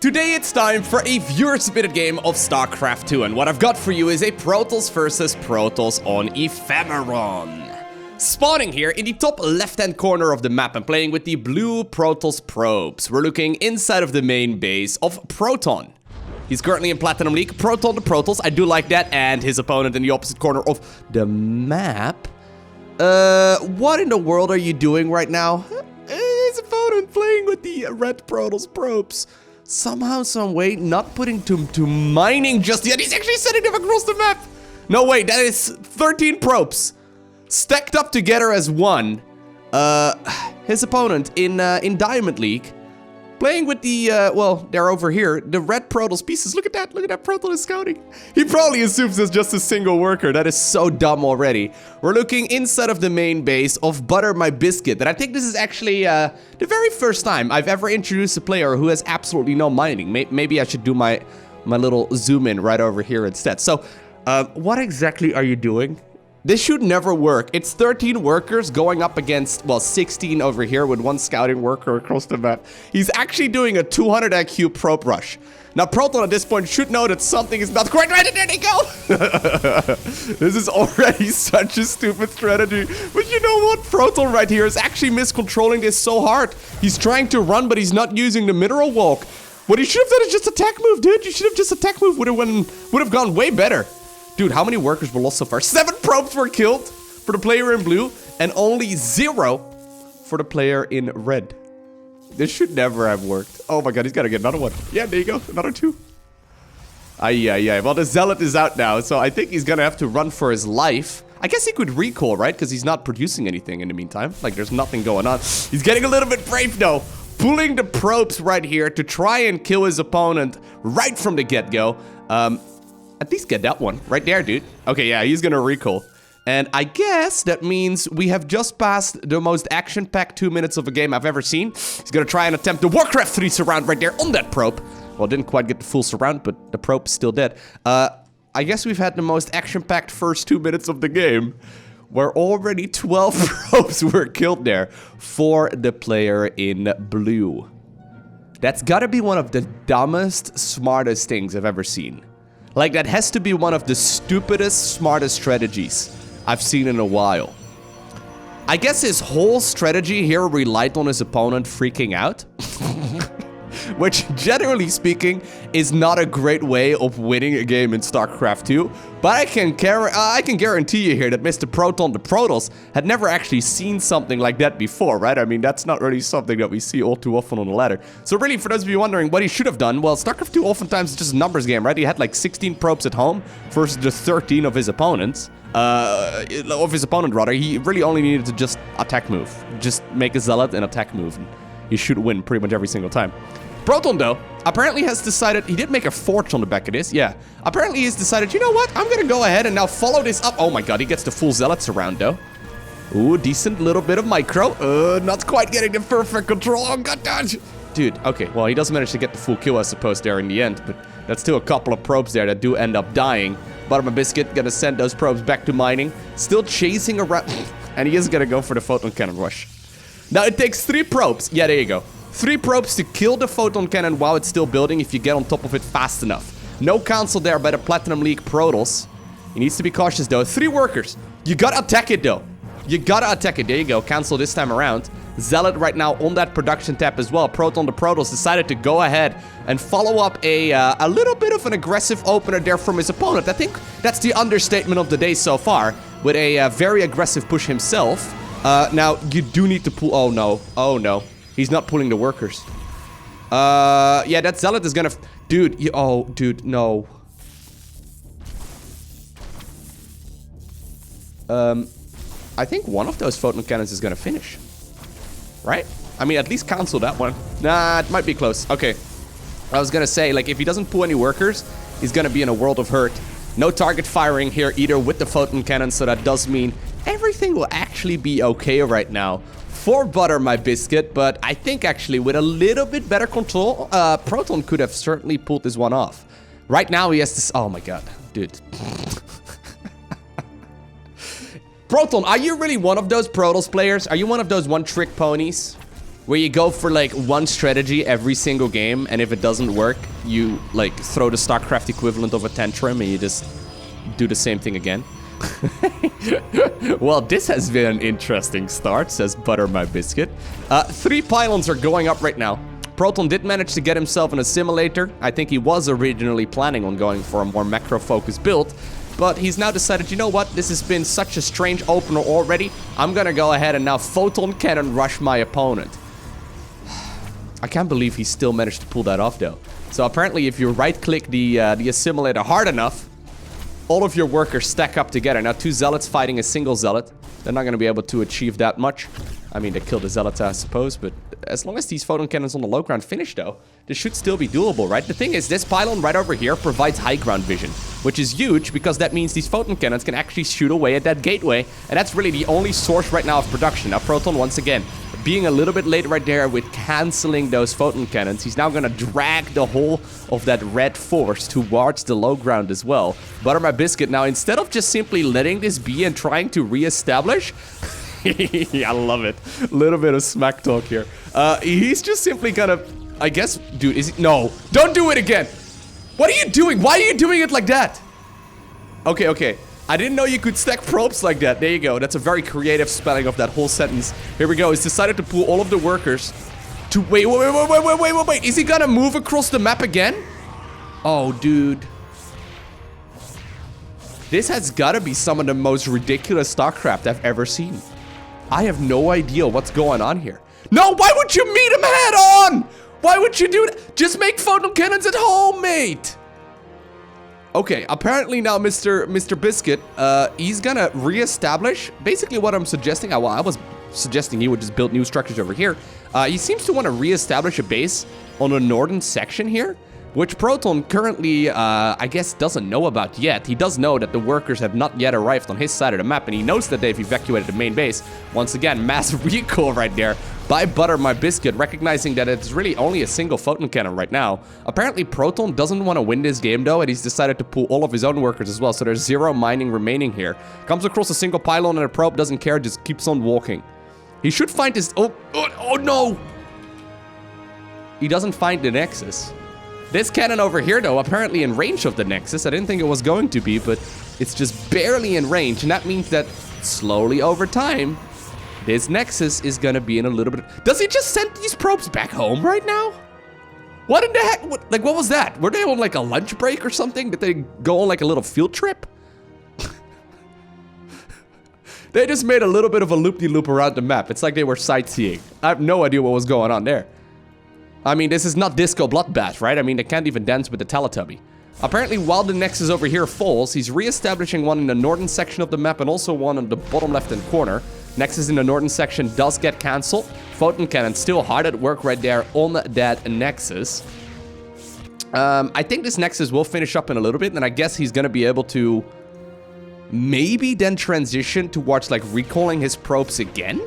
Today it's time for a viewer-submitted game of StarCraft 2, and what I've got for you is a Protoss versus Protoss on Ephemeron. Spawning here in the top left-hand corner of the map and playing with the blue Protoss probes. We're looking inside of the main base of Proton. He's currently in Platinum League. Proton to Protoss, I do like that, and his opponent in the opposite corner of the map. What in the world are you doing right now? His opponent playing with the red Protoss probes. Somehow, some way, not putting to mining just yet. He's actually sending them across the map. No, wait, that is 13 probes stacked up together as one. His opponent in Diamond League, playing with the, well, they're over here, the red Protoss pieces. Look at that Proton is scouting. He probably assumes it's just a single worker. That is so dumb already. We're looking inside of the main base of Butter My Biscuit. And I think this is actually the very first time I've ever introduced a player who has absolutely no mining. Maybe I should do my little zoom in right over here instead. So, what exactly are you doing? This should never work. It's 13 workers going up against, well, 16 over here with one scouting worker across the map. He's actually doing a 200 IQ probe rush. Now, Proton at this point should know that something is not quite right, and there they go! This is already such a stupid strategy. But you know what? Proton right here is actually miscontrolling this so hard. He's trying to run, but he's not using the mineral walk. What he should have done is just attack move, dude. You should have just attack move. Would have gone way better. Dude, how many workers were lost so far? 7 probes were killed for the player in blue and only 0 for the player in red. This should never have worked. Oh my god, he's gotta get another one. Yeah, there you go. Another 2. Yeah. Well, the Zealot is out now, so I think he's gonna have to run for his life. I guess he could recall, right? Because he's not producing anything in the meantime. Like, there's nothing going on. He's getting a little bit brave, though. Pulling the probes right here to try and kill his opponent right from the get-go. At least get that one. Right there, dude. Okay, yeah, he's gonna recall. And I guess that means we have just passed the most action-packed 2 minutes of a game I've ever seen. He's gonna try and attempt the Warcraft 3 surround right there on that probe. Well, didn't quite get the full surround, but the probe's still dead. I guess we've had the most action-packed first 2 minutes of the game, where already 12 probes were killed there for the player in blue. That's gotta be one of the dumbest, smartest things I've ever seen. Like, that has to be one of the stupidest, smartest strategies I've seen in a while. I guess his whole strategy here relied on his opponent freaking out. Which, generally speaking, is not a great way of winning a game in StarCraft 2. But I can guarantee you here that Mr. Proton the Protoss had never actually seen something like that before, right? I mean, that's not really something that we see all too often on the ladder. So really, for those of you wondering what he should have done, well, StarCraft 2 oftentimes is just a numbers game, right? He had like 16 probes at home versus the 13 of his opponents. He really only needed to just attack move. Just make a Zealot and attack move. And he should win pretty much every single time. Proton, though, apparently has decided... He did make a forge on the back of this, yeah. Apparently he's decided, you know what? I'm gonna go ahead and now follow this up. Oh my god, he gets the full Zealot surround, though. Ooh, decent little bit of micro. Not quite getting the perfect control. Oh god, dodge. Dude, okay, well, he does manage to get the full kill, I suppose, there in the end. But that's still a couple of probes there that do end up dying. Butter My Biscuit gonna send those probes back to mining. Still chasing around... And he is gonna go for the photon cannon rush. Now, it takes 3 probes. Yeah, there you go. 3 probes to kill the photon cannon while it's still building if you get on top of it fast enough. No cancel there by the Platinum League Protoss. He needs to be cautious, though. 3 workers. You gotta attack it, though. You gotta attack it. There you go. Cancel this time around. Zealot right now on that production tab as well. Proton the Protoss decided to go ahead and follow up a little bit of an aggressive opener there from his opponent. I think that's the understatement of the day so far, with a very aggressive push himself. Now, you do need to pull... Oh, no. Oh, no. He's not pulling the workers. Yeah, that Zealot is gonna... Dude, dude, no. I think one of those photon cannons is gonna finish. Right? I mean, at least cancel that one. Nah, it might be close. Okay. I was gonna say, like, if he doesn't pull any workers, he's gonna be in a world of hurt. No target firing here either with the photon cannon, so that does mean everything will actually be okay right now for Butter My Biscuit, but I think actually with a little bit better control, Proton could have certainly pulled this one off. Right now he has this... Oh my god, dude. Proton, are you really one of those Protoss players? Are you one of those one-trick ponies? where you go for like one strategy every single game, and if it doesn't work, you like throw the StarCraft equivalent of a tantrum and you just do the same thing again. Well, this has been an interesting start, says Butter My Biscuit. 3 pylons are going up right now. Proton did manage to get himself an assimilator. I think he was originally planning on going for a more macro-focused build, but he's now decided, you know what, this has been such a strange opener already. I'm gonna go ahead and now photon cannon rush my opponent. I can't believe he still managed to pull that off, though. So apparently, if you right-click the assimilator hard enough, all of your workers stack up together. Now, 2 zealots fighting a single zealot. They're not going to be able to achieve that much. I mean, they killed the zealots, I suppose, but as long as these photon cannons on the low ground finish, though, this should still be doable, right? The thing is, this pylon right over here provides high ground vision, which is huge because that means these photon cannons can actually shoot away at that gateway, and that's really the only source right now of production. Now, Proton, once again, being a little bit late right there with canceling those photon cannons, he's now going to drag the whole of that red force towards the low ground as well. Butter My Biscuit, now, instead of just simply letting this be and trying to reestablish... I love it. A little bit of smack talk here. He's just simply gonna... I guess... Dude, is he... No. Don't do it again! What are you doing? Why are you doing it like that? Okay, okay. I didn't know you could stack probes like that. There you go. That's a very creative spelling of that whole sentence. Here we go. He's decided to pull all of the workers to... Wait. Is he gonna move across the map again? Oh, dude. This has gotta be some of the most ridiculous StarCraft I've ever seen. I have no idea what's going on here. No, why would you meet him head on? Why would you do that? Just make photon cannons at home, mate. Okay, apparently now Mr. Biscuit, he's gonna reestablish basically what I'm suggesting. Well, I was suggesting he would just build new structures over here. He seems to want to reestablish a base on the northern section here, which Proton currently, I guess, doesn't know about yet. He does know that the workers have not yet arrived on his side of the map, and he knows that they've evacuated the main base. Once again, mass recall right there by Butter My Biscuit, recognizing that it's really only a single photon cannon right now. Apparently, Proton doesn't want to win this game, though, and he's decided to pull all of his own workers as well, so there's 0 mining remaining here. Comes across a single pylon and a probe, doesn't care, just keeps on walking. He should find his... Oh, no! He doesn't find the Nexus. This cannon over here, though, apparently in range of the Nexus. I didn't think it was going to be, but it's just barely in range. And that means that slowly over time, this Nexus is going to be in a little bit... Does he just send these probes back home right now? What in the heck? What was that? Were they on like a lunch break or something? Did they go on like a little field trip? They just made a little bit of a loop-de-loop around the map. It's like they were sightseeing. I have no idea what was going on there. I mean, this is not Disco Bloodbath, right? I mean, they can't even dance with the Teletubby. Apparently, while the Nexus over here falls, he's re-establishing one in the northern section of the map and also one in the bottom left-hand corner. Nexus in the northern section does get cancelled. Photon Cannon still hard at work right there on that Nexus. I think this Nexus will finish up in a little bit, and I guess he's going to be able to maybe then transition towards, like, recalling his probes again?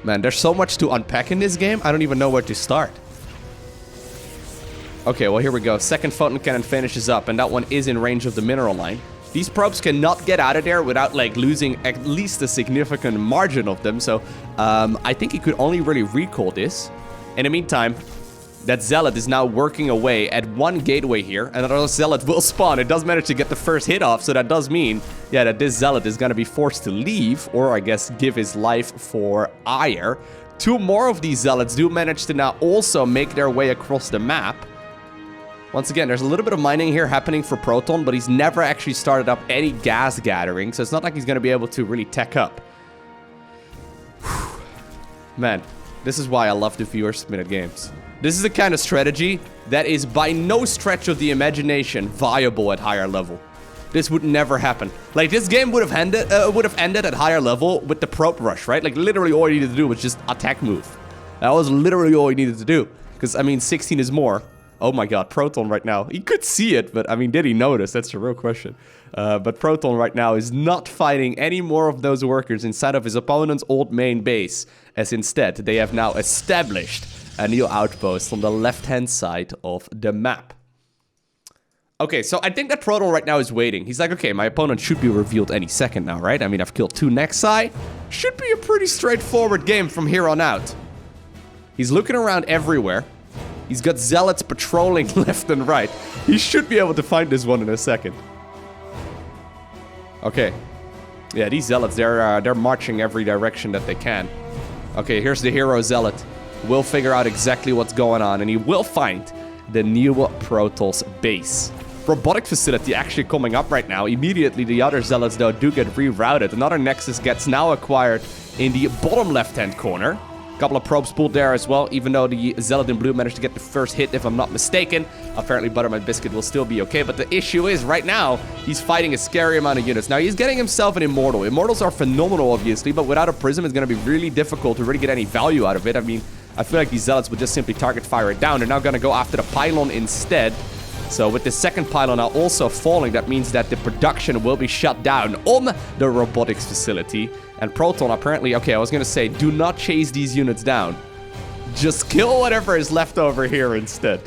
Man, there's so much to unpack in this game, I don't even know where to start. Okay, well, here we go. Second photon cannon finishes up, and that one is in range of the mineral line. These probes cannot get out of there without, like, losing at least a significant margin of them, so I think he could only really recall this. In the meantime, that Zealot is now working away at one gateway here, and another Zealot will spawn. It does manage to get the first hit off, so that does mean, yeah, that this Zealot is going to be forced to leave, or I guess give his life for ire. 2 more of these Zealots do manage to now also make their way across the map. Once again, there's a little bit of mining here happening for Proton, but he's never actually started up any gas gathering, so it's not like he's going to be able to really tech up. Whew. Man, this is why I love the viewer-submitted games. This is the kind of strategy that is by no stretch of the imagination viable at higher level. This would never happen. Like, this game would have ended at higher level with the probe rush, right? Like, literally all you needed to do was just attack move. That was literally all you needed to do. Because, I mean, 16 is more. Oh my god, Proton right now. He could see it, but, I mean, did he notice? That's the real question. But Proton right now is not fighting any more of those workers inside of his opponent's old main base. As instead, they have now established a new outpost on the left-hand side of the map. Okay, so I think that Proton right now is waiting. He's like, okay, my opponent should be revealed any second now, right? I mean, I've killed 2 Nexi. Should be a pretty straightforward game from here on out. He's looking around everywhere. He's got Zealots patrolling left and right. He should be able to find this one in a second. Okay. Yeah, these Zealots, they're marching every direction that they can. Okay, here's the hero Zealot. We'll figure out exactly what's going on, and he will find the new Protoss base. Robotic facility actually coming up right now. Immediately, the other Zealots, though, do get rerouted. Another Nexus gets now acquired in the bottom left-hand corner. Couple of probes pulled there as well, even though the Zealot in blue managed to get the first hit, if I'm not mistaken. Apparently, Buttermilk Biscuit will still be okay, but the issue is, right now, he's fighting a scary amount of units. Now, he's getting himself an Immortal. Immortals are phenomenal, obviously, but without a Prism, it's going to be really difficult to really get any value out of it. I mean, I feel like these Zealots would just simply target fire it down. They're now going to go after the Pylon instead. So with the second Pylon now also falling, that means that the production will be shut down on the robotics facility. And Proton apparently, okay, I was going to say, do not chase these units down. Just kill whatever is left over here instead.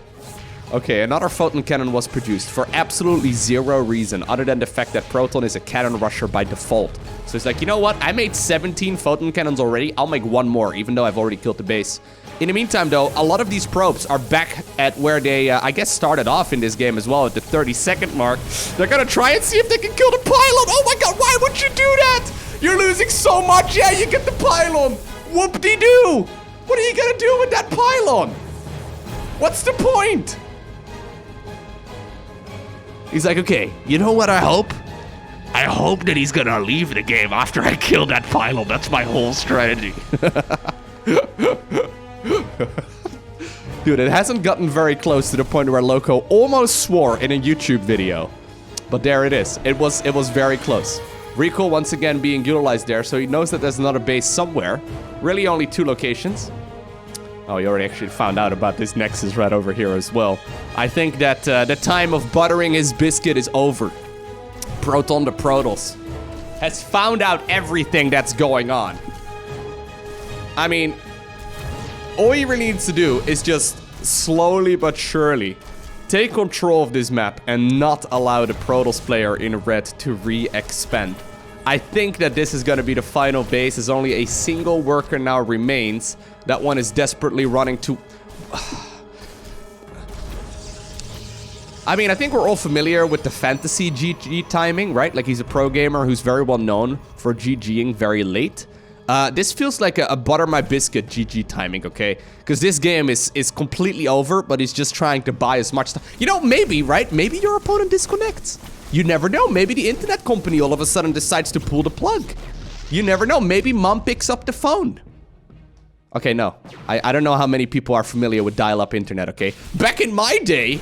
Okay, another photon cannon was produced for absolutely zero reason other than the fact that Proton is a cannon rusher by default. So it's like, you know what? I made 17 photon cannons already. I'll make 1 more, even though I've already killed the base. In the meantime, though, a lot of these probes are back at where they, I guess, started off in this game as well, at the 30-second mark. They're gonna try and see if they can kill the Pylon. Oh my god, why would you do that? You're losing so much. Yeah, you get the Pylon. Whoop-de-doo. What are you gonna do with that Pylon? What's the point? He's like, okay, you know what I hope? I hope that he's gonna leave the game after I kill that Pylon. That's my whole strategy. Dude, it hasn't gotten very close to the point where Loco almost swore in a YouTube video. But there it is. It was very close. Recall once again being utilized there, so he knows that there's another base somewhere. Really only 2 locations. Oh, you already actually found out about this Nexus right over here as well. I think that the time of buttering his biscuit is over. Proton the Protoss has found out everything that's going on. I mean, all he really needs to do is just slowly but surely take control of this map and not allow the Protoss player in red to re-expand. I think that this is going to be the final base, as only a single worker now remains. That one is desperately running to... I mean, I think we're all familiar with the fantasy GG timing, right? Like, he's a pro gamer who's very well known for GGing very late. This feels like a butter my biscuit GG timing, okay? Because this game is completely over, but he's just trying to buy as much time. You know, maybe, right? Maybe your opponent disconnects. You never know. Maybe the internet company all of a sudden decides to pull the plug. You never know. Maybe mom picks up the phone. Okay, no. I don't know how many people are familiar with dial-up internet, okay? Back in my day,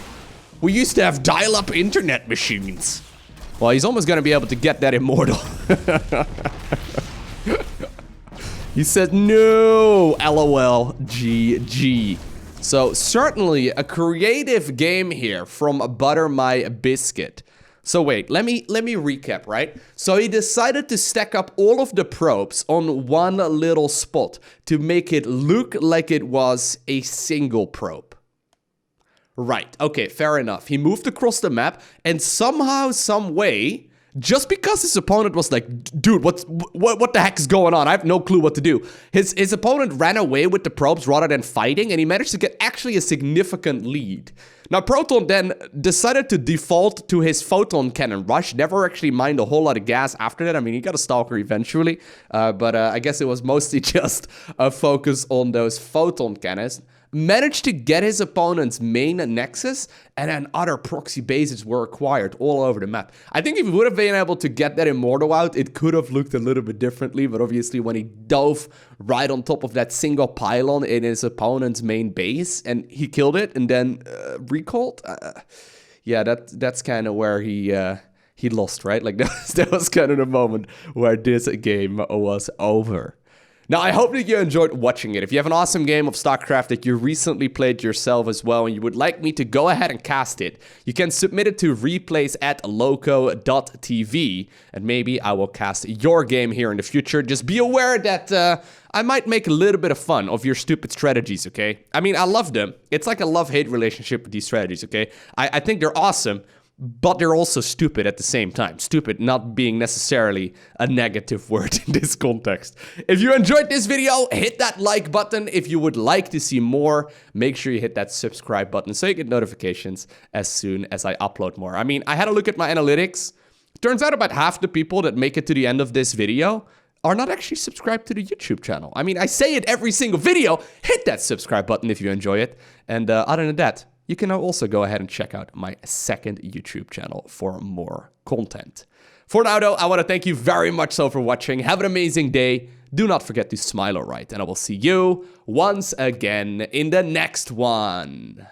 we used to have dial-up internet machines. Well, he's almost gonna be able to get that Immortal. He said, no, LOL, GG. So, certainly a creative game here from Butter My Biscuit. So wait, let me recap, right? So he decided to stack up all of the probes on one little spot to make it look like it was a single probe. Right, okay, fair enough. He moved across the map and somehow, some way, just because his opponent was like, dude, what the heck is going on? I have no clue what to do. His opponent ran away with the probes rather than fighting, and he managed to get actually a significant lead. Now, Proton then decided to default to his photon cannon rush, never actually mined a whole lot of gas after that. I mean, he got a Stalker eventually, but I guess it was mostly just a focus on those photon cannons. Managed to get his opponent's main nexus, and then other proxy bases were acquired all over the map. I think if he would have been able to get that Immortal out, it could have looked a little bit differently, but obviously when he dove right on top of that single pylon in his opponent's main base, and he killed it, and then recalled, yeah, that's kind of where he lost, right? Like, that was kind of the moment where this game was over. Now, I hope that you enjoyed watching it. If you have an awesome game of StarCraft that you recently played yourself as well, and you would like me to go ahead and cast it, you can submit it to replays at LowkoTV, and maybe I will cast your game here in the future. Just be aware that I might make a little bit of fun of your stupid strategies, okay? I mean, I love them. It's like a love-hate relationship with these strategies, okay? I think they're awesome, but they're also stupid at the same time. Stupid not being necessarily a negative word in this context. If you enjoyed this video, hit that like button. If you would like to see more, make sure you hit that subscribe button so you get notifications as soon as I upload more. I mean, I had a look at my analytics. Turns out about half the people that make it to the end of this video are not actually subscribed to the YouTube channel. I mean, I say it every single video. Hit that subscribe button if you enjoy it. And other than that, you can now also go ahead and check out my second YouTube channel for more content. For now, though, I want to thank you very much so for watching. Have an amazing day. Do not forget to smile alright, and I will see you once again in the next one.